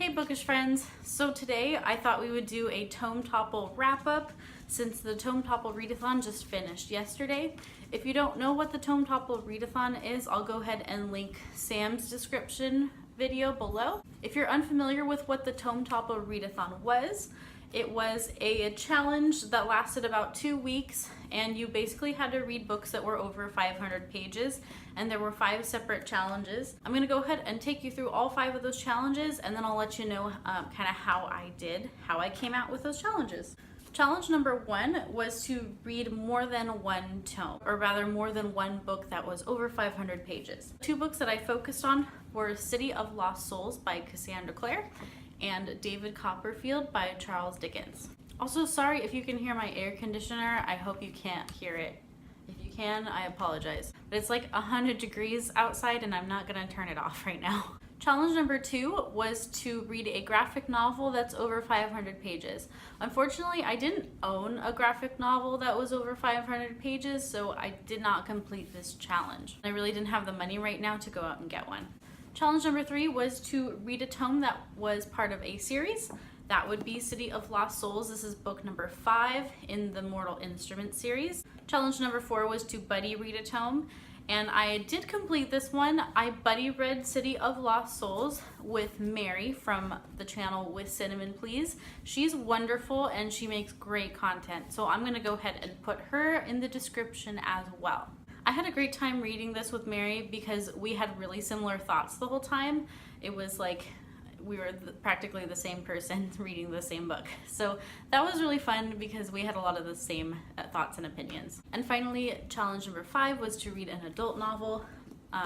Hey bookish friends! So today I thought we would do a Tome Topple wrap-up since the Tome Topple Read-a-thon just finished yesterday. If you don't know what the Tome Topple Read-a-thon is, I'll go ahead and link Sam's description video below. If you're unfamiliar with what the Tome Topple Read-a-thon was, it was a challenge that lasted about 2 weeks, and you basically had to read books that were over 500 pages, and there were 5 separate challenges. I'm gonna go ahead and take you through all 5 of those challenges, and then I'll let you know kind of how I came out with those challenges. Challenge number 1 was to read more than one tome, or rather more than one book that was over 500 pages. 2 books that I focused on were City of Lost Souls by Cassandra Clare and David Copperfield by Charles Dickens. Also, sorry if you can hear my air conditioner. I hope you can't hear it. If you can, I apologize. But it's like 100 degrees outside and I'm not gonna turn it off right now. Challenge number 2 was to read a graphic novel that's over 500 pages. Unfortunately, I didn't own a graphic novel that was over 500 pages, so I did not complete this challenge. I really didn't have the money right now to go out and get one. Challenge number 3 was to read a tome that was part of a series. That would be City of Lost Souls. This is book number 5 in the Mortal Instruments series. Challenge number 4 was to buddy read a tome, and I did complete this one. I buddy read City of Lost Souls with Mary from the channel With Cinnamon Please. She's wonderful and she makes great content, so I'm gonna go ahead and put her in the description as well. I had a great time reading this with Mary because we had really similar thoughts the whole time. It was like we were practically the same person reading the same book. So that was really fun because we had a lot of the same thoughts and opinions. And finally, challenge number 5 was to read an adult novel.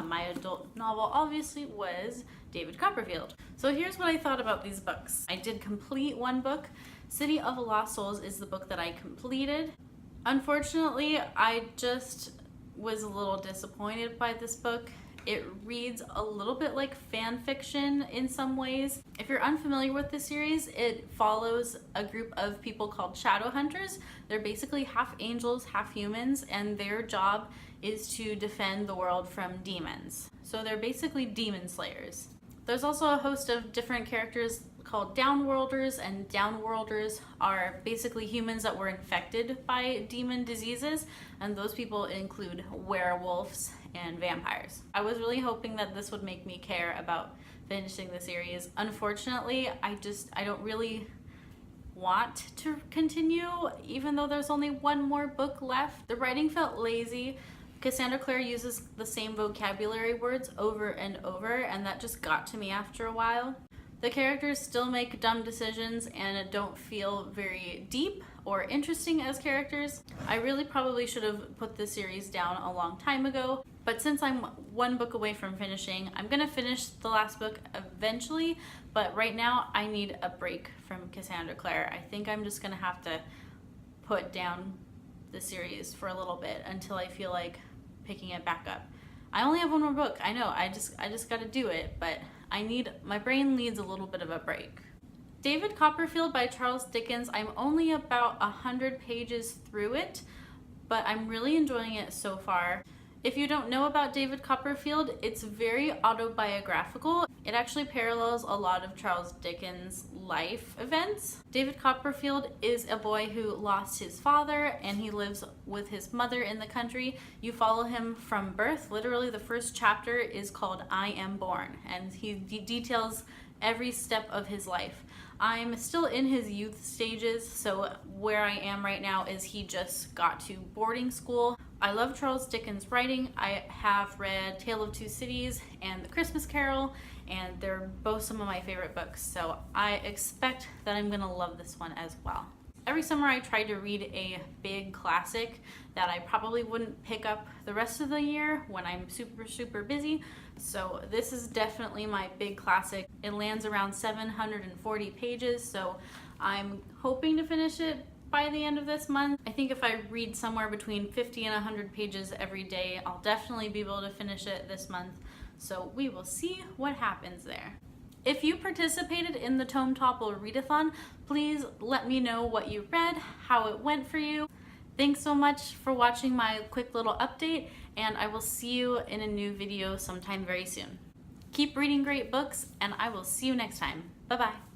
My adult novel obviously was David Copperfield. So here's what I thought about these books. I did complete one book. City of Lost Souls is the book that I completed. Unfortunately, I just was a little disappointed by this book. It reads a little bit like fan fiction in some ways. If you're unfamiliar with the series, it follows a group of people called shadow hunters. They're basically half angels, half humans, and their job is to defend the world from demons. So they're basically demon slayers. There's also a host of different characters called downworlders, and downworlders are basically humans that were infected by demon diseases, and those people include werewolves and vampires. I was really hoping that this would make me care about finishing the series. Unfortunately, I don't really want to continue, even though there's only one more book left. The writing felt lazy. Cassandra Clare uses the same vocabulary words over and over, and that just got to me after a while. The characters still make dumb decisions and don't feel very deep or interesting as characters. I really probably should have put this series down a long time ago, but since I'm one book away from finishing, I'm gonna finish the last book eventually, but right now I need a break from Cassandra Clare. I think I'm just gonna have to put down the series for a little bit until I feel like picking it back up. I only have one more book, I know, I just gotta do it, but my brain needs a little bit of a break. David Copperfield by Charles Dickens, I'm only about 100 pages through it, but I'm really enjoying it so far. If you don't know about David Copperfield, it's very autobiographical. It actually parallels a lot of Charles Dickens' life events. David Copperfield is a boy who lost his father and he lives with his mother in the country. You follow him from birth. Literally, the first chapter is called I Am Born, and he details every step of his life. I'm still in his youth stages, so where I am right now is he just got to boarding school. I love Charles Dickens' writing. I have read Tale of Two Cities and The Christmas Carol, and they're both some of my favorite books, so I expect that I'm gonna love this one as well. Every summer I try to read a big classic that I probably wouldn't pick up the rest of the year when I'm super busy. So this is definitely my big classic. It lands around 740 pages, so I'm hoping to finish it by the end of this month. I think if I read somewhere between 50 and 100 pages every day, I'll definitely be able to finish it this month. So we will see what happens there. If you participated in the Tome Topple Read-a-thon, please let me know what you read, how it went for you. Thanks so much for watching my quick little update, and I will see you in a new video sometime very soon. Keep reading great books, and I will see you next time. Bye-bye.